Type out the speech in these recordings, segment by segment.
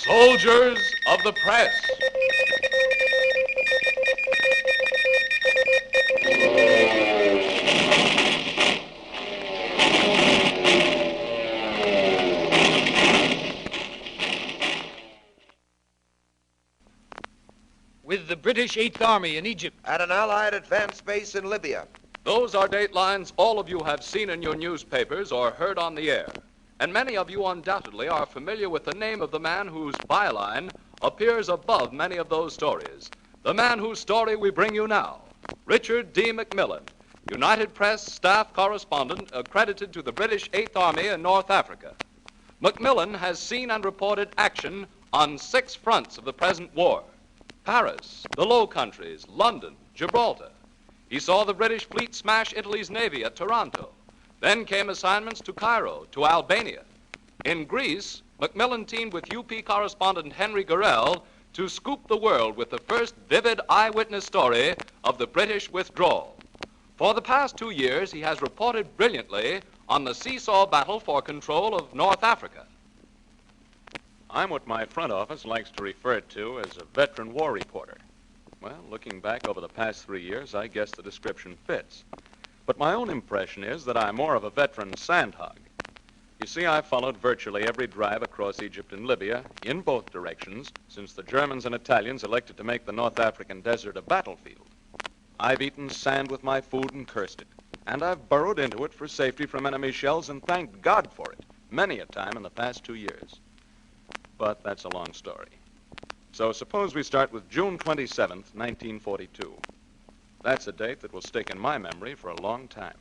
Soldiers of the Press. With the British 8th Army in Egypt. At an Allied advanced base in Libya. Those are datelines all of you have seen in your newspapers or heard on the air. And many of you undoubtedly are familiar with the name of the man whose byline appears above many of those stories. The man whose story we bring you now, Richard D. McMillan, United Press staff correspondent accredited to the British 8th Army in North Africa. McMillan has seen and reported action on 6 fronts of the present war: Paris, the Low Countries, London, Gibraltar. He saw the British fleet smash Italy's navy at Taranto. Then came assignments to Cairo, to Albania. In Greece, McMillan teamed with UP correspondent Henry Gorell to scoop the world with the first vivid eyewitness story of the British withdrawal. For the past 2 years, he has reported brilliantly on the seesaw battle for control of North Africa. I'm what my front office likes to refer to as a veteran war reporter. Well, looking back over the past 3 years, I guess the description fits. But my own impression is that I'm more of a veteran sandhog. You see, I followed virtually every drive across Egypt and Libya in both directions since the Germans and Italians elected to make the North African desert a battlefield. I've eaten sand with my food and cursed it, and I've burrowed into it for safety from enemy shells and thanked God for it many a time in the past 2 years. But that's a long story. So suppose we start with June 27th, 1942. That's a date that will stick in my memory for a long time.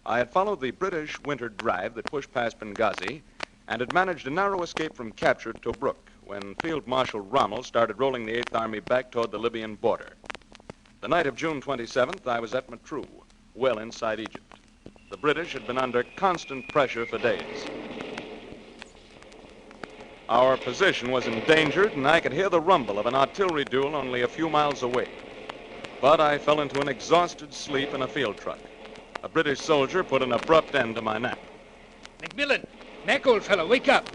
I had followed the British winter drive that pushed past Benghazi and had managed a narrow escape from capture at Tobruk when Field Marshal Rommel started rolling the 8th Army back toward the Libyan border. The night of June 27th, I was at Matruh, well inside Egypt. The British had been under constant pressure for days. Our position was endangered, and I could hear the rumble of an artillery duel only a few miles away. But I fell into an exhausted sleep in a field truck. A British soldier put an abrupt end to my nap. McMillan, Mac, old fellow, wake up.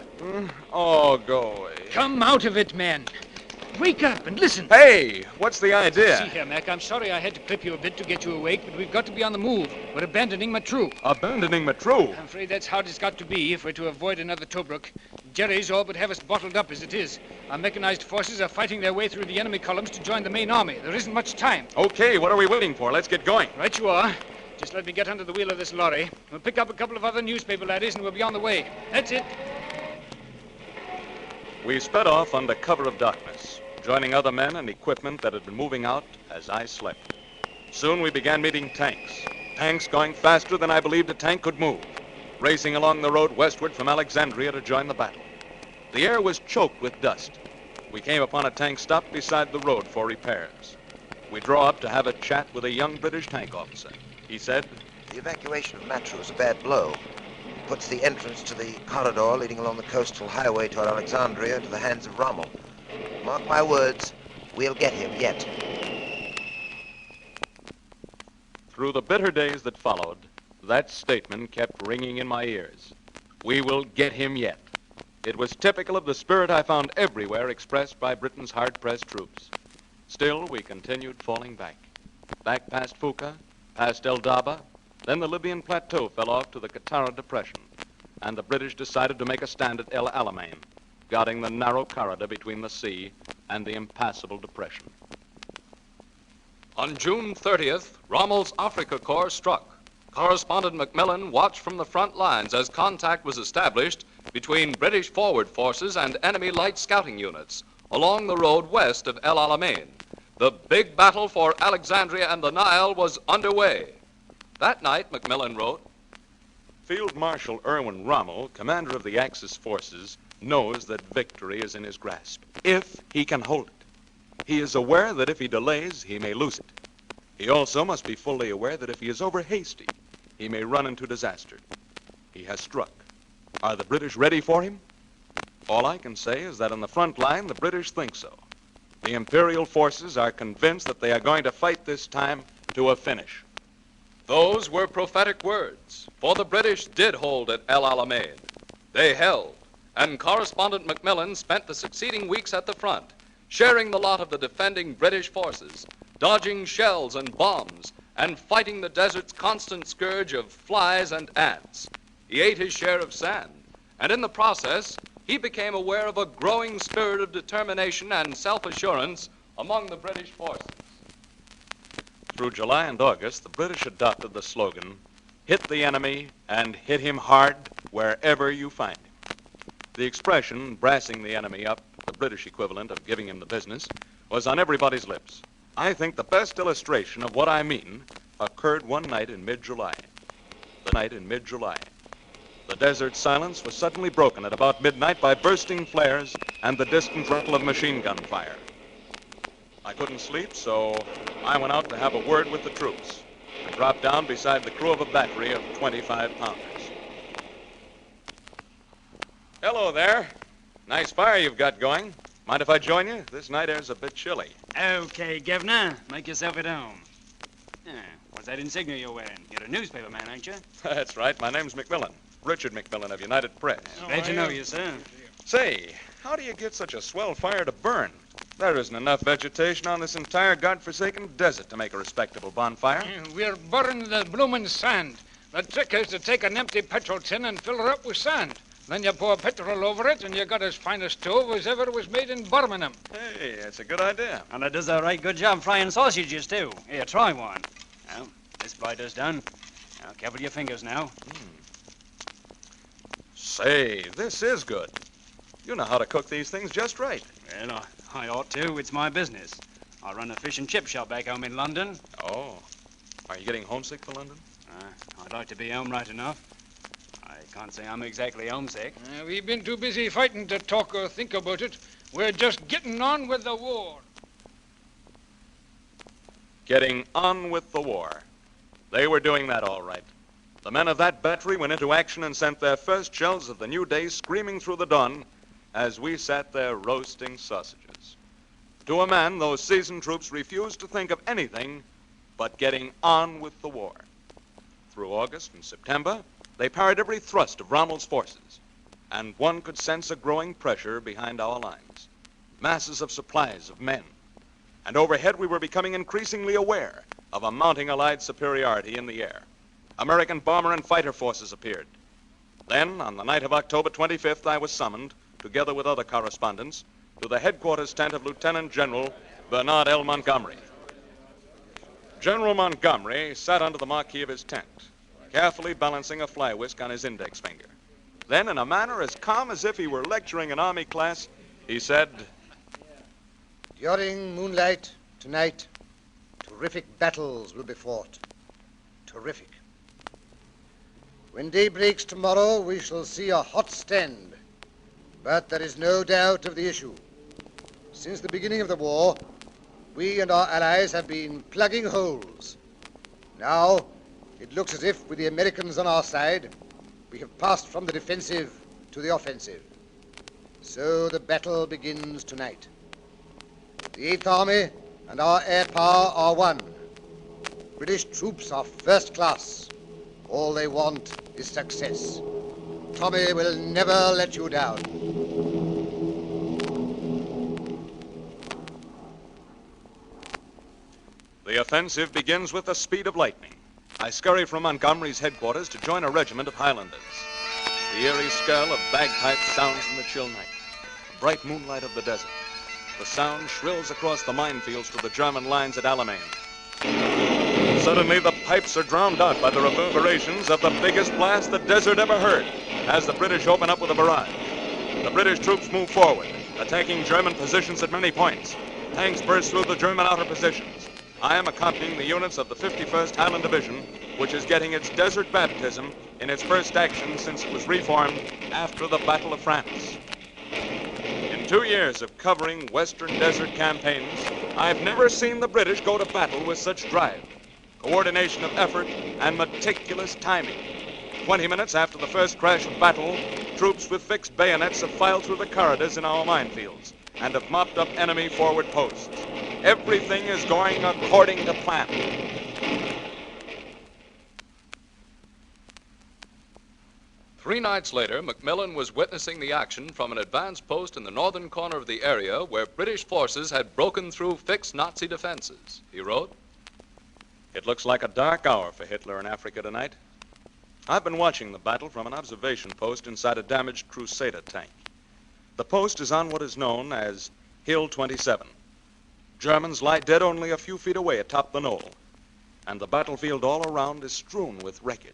Oh, go away. Come out of it, man. Wake up and listen. Hey, what's the idea? See here, Mac, I'm sorry I had to clip you a bit to get you awake, but we've got to be on the move. We're abandoning Matruh. Abandoning Matruh? I'm afraid that's how it's got to be if we're to avoid another Tobruk. Jerry's all but have us bottled up as it is. Our mechanized forces are fighting their way through the enemy columns to join the main army. There isn't much time. Okay, what are we waiting for? Let's get going. Right you are. Just let me get under the wheel of this lorry. We'll pick up a couple of other newspaper laddies and we'll be on the way. That's it. We sped off under cover of darkness, joining other men and equipment that had been moving out as I slept. Soon we began meeting tanks. Tanks going faster than I believed a tank could move, racing along the road westward from Alexandria to join the battle. The air was choked with dust. We came upon a tank stopped beside the road for repairs. We drew up to have a chat with a young British tank officer. He said, The evacuation of Matruh is a bad blow. It puts the entrance to the corridor leading along the coastal highway toward Alexandria into the hands of Rommel. Mark my words, we'll get him yet. Through the bitter days that followed, that statement kept ringing in my ears. We will get him yet. It was typical of the spirit I found everywhere expressed by Britain's hard-pressed troops. Still, we continued falling back. Back past Fuka, past El Daba, then the Libyan plateau fell off to the Qattara Depression, and the British decided to make a stand at El Alamein, guarding the narrow corridor between the sea and the impassable depression. On June 30th, Rommel's Africa Corps struck. Correspondent McMillan watched from the front lines as contact was established between British forward forces and enemy light scouting units along the road west of El Alamein. The big battle for Alexandria and the Nile was underway. That night, McMillan wrote, Field Marshal Erwin Rommel, commander of the Axis forces, knows that victory is in his grasp, if he can hold it. He is aware that if he delays, he may lose it. He also must be fully aware that if he is over hasty, he may run into disaster. He has struck. Are the British ready for him? All I can say is that on the front line, the British think so. The Imperial forces are convinced that they are going to fight this time to a finish. Those were prophetic words, for the British did hold at El Alamein. They held, and correspondent McMillan spent the succeeding weeks at the front, sharing the lot of the defending British forces, dodging shells and bombs, and fighting the desert's constant scourge of flies and ants. He ate his share of sand, and in the process, he became aware of a growing spirit of determination and self-assurance among the British forces. Through July and August, the British adopted the slogan, "Hit the enemy and hit him hard wherever you find him." The expression, brassing the enemy up, the British equivalent of giving him the business, was on everybody's lips. I think the best illustration of what I mean occurred one night in mid-July. The desert silence was suddenly broken at about midnight by bursting flares and the distant rattle of machine gun fire. I couldn't sleep, so I went out to have a word with the troops and dropped down beside the crew of a battery of 25-pounders. Hello there. Nice fire you've got going. Mind if I join you? This night air's a bit chilly. Okay, Governor. Make yourself at home. What's that insignia you're wearing? You're a newspaper man, ain't you? That's right. My name's McMillan. Richard McMillan of United Press. Glad to know you, sir. Say, how do you get such a swell fire to burn? There isn't enough vegetation on this entire godforsaken desert to make a respectable bonfire. We're burning the bloomin' sand. The trick is to take an empty petrol tin and fill her up with sand. Then you pour petrol over it, and you got as fine a stove as ever was made in Birmingham. Hey, that's a good idea. And it does a right good job frying sausages, too. Here, try one. Well, this bite is done. Now, careful your fingers now. Say, this is good. You know how to cook these things just right. Well, I ought to. It's my business. I run a fish and chip shop back home in London. Oh. Are you getting homesick for London? I'd like to be home right enough. I can't say I'm exactly homesick. We've been too busy fighting to talk or think about it. We're just getting on with the war. Getting on with the war. They were doing that all right. The men of that battery went into action and sent their first shells of the new day screaming through the dawn as we sat there roasting sausages. To a man, those seasoned troops refused to think of anything but getting on with the war. Through August and September, they parried every thrust of Rommel's forces, and one could sense a growing pressure behind our lines. Masses of supplies of men. And overhead, we were becoming increasingly aware of a mounting Allied superiority in the air. American bomber and fighter forces appeared. Then, on the night of October 25th, I was summoned, together with other correspondents, to the headquarters tent of Lieutenant General Bernard L. Montgomery. General Montgomery sat under the marquee of his tent, carefully balancing a fly whisk on his index finger. Then, in a manner as calm as if he were lecturing an army class, he said, "During moonlight tonight, terrific battles will be fought. Terrific. When day breaks tomorrow, we shall see a hot stand. But there is no doubt of the issue. Since the beginning of the war, we and our allies have been plugging holes. Now, it looks as if, with the Americans on our side, we have passed from the defensive to the offensive. So the battle begins tonight. The 8th Army and our air power are one. British troops are first class. All they want is success. Tommy will never let you down." The offensive begins with the speed of lightning. I scurry from Montgomery's headquarters to join a regiment of Highlanders. The eerie skirl of bagpipes sounds in the chill night, the bright moonlight of the desert. The sound shrills across the minefields to the German lines at Alamein. Suddenly, the pipes are drowned out by the reverberations of the biggest blast the desert ever heard as the British open up with a barrage. The British troops move forward, attacking German positions at many points. Tanks burst through the German outer positions. I am accompanying the units of the 51st Highland Division, which is getting its desert baptism in its first action since it was reformed after the Battle of France. In 2 years of covering Western desert campaigns, I've never seen the British go to battle with such drive, coordination of effort, and meticulous timing. 20 minutes after the first crash of battle, troops with fixed bayonets have filed through the corridors in our minefields and have mopped up enemy forward posts. Everything is going according to plan. 3 nights later, McMillan was witnessing the action from an advanced post in the northern corner of the area where British forces had broken through fixed Nazi defenses. He wrote, "It looks like a dark hour for Hitler in Africa tonight. I've been watching the battle from an observation post inside a damaged Crusader tank. The post is on what is known as Hill 27. Germans lie dead only a few feet away atop the knoll, and the battlefield all around is strewn with wreckage.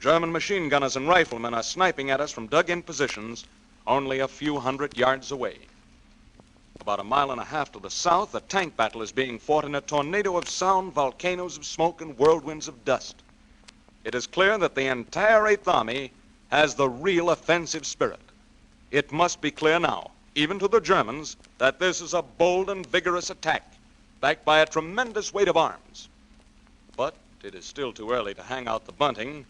German machine gunners and riflemen are sniping at us from dug-in positions only a few hundred yards away. About a mile and a half to the south, a tank battle is being fought in a tornado of sound, volcanoes of smoke, and whirlwinds of dust. It is clear that the entire 8th Army has the real offensive spirit. It must be clear now, even to the Germans, that this is a bold and vigorous attack, backed by a tremendous weight of arms. But it is still too early to hang out the bunting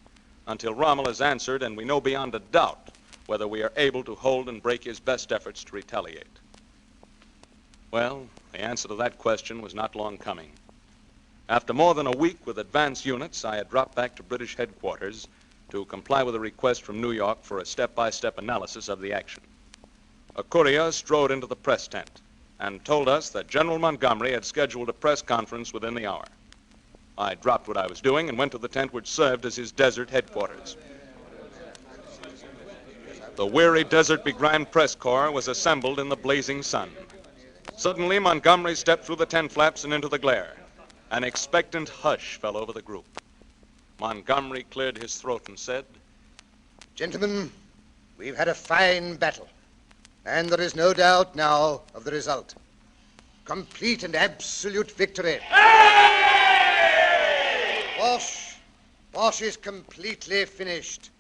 until Rommel is answered and we know beyond a doubt whether we are able to hold and break his best efforts to retaliate." Well, the answer to that question was not long coming. After more than a week with advance units, I had dropped back to British headquarters to comply with a request from New York for a step-by-step analysis of the action. A courier strode into the press tent and told us that General Montgomery had scheduled a press conference within the hour. I dropped what I was doing and went to the tent which served as his desert headquarters. The weary, desert-begrimed press corps was assembled in the blazing sun. Suddenly, Montgomery stepped through the tent flaps and into the glare. An expectant hush fell over the group. Montgomery cleared his throat and said, "Gentlemen, we've had a fine battle, and there is no doubt now of the result. Complete and absolute victory. Bosch is completely finished.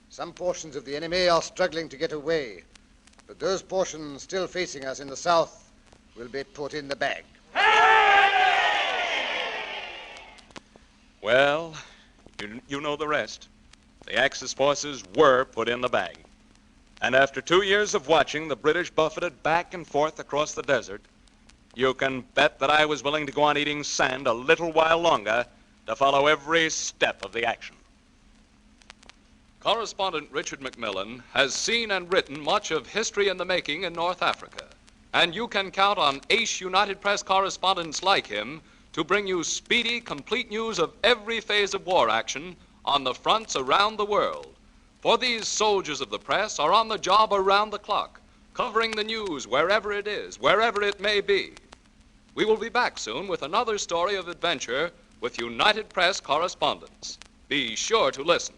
Some portions of the enemy are struggling to get away, but those portions still facing us in the south will be put in the bag." Well, you know the rest. The Axis forces were put in the bag. And after 2 years of watching the British buffeted back and forth across the desert, you can bet that I was willing to go on eating sand a little while longer to follow every step of the action. Correspondent Richard McMillan has seen and written much of history in the making in North Africa, and you can count on ace United Press correspondents like him to bring you speedy, complete news of every phase of war action on the fronts around the world. For these soldiers of the press are on the job around the clock, covering the news wherever it is, wherever it may be. We will be back soon with another story of adventure with United Press correspondents. Be sure to listen.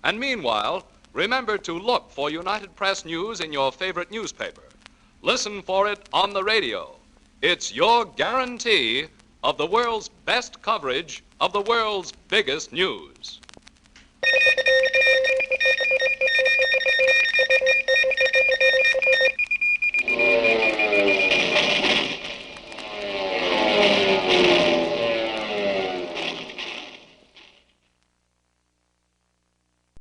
And meanwhile, remember to look for United Press news in your favorite newspaper. Listen for it on the radio. It's your guarantee of the world's best coverage of the world's biggest news.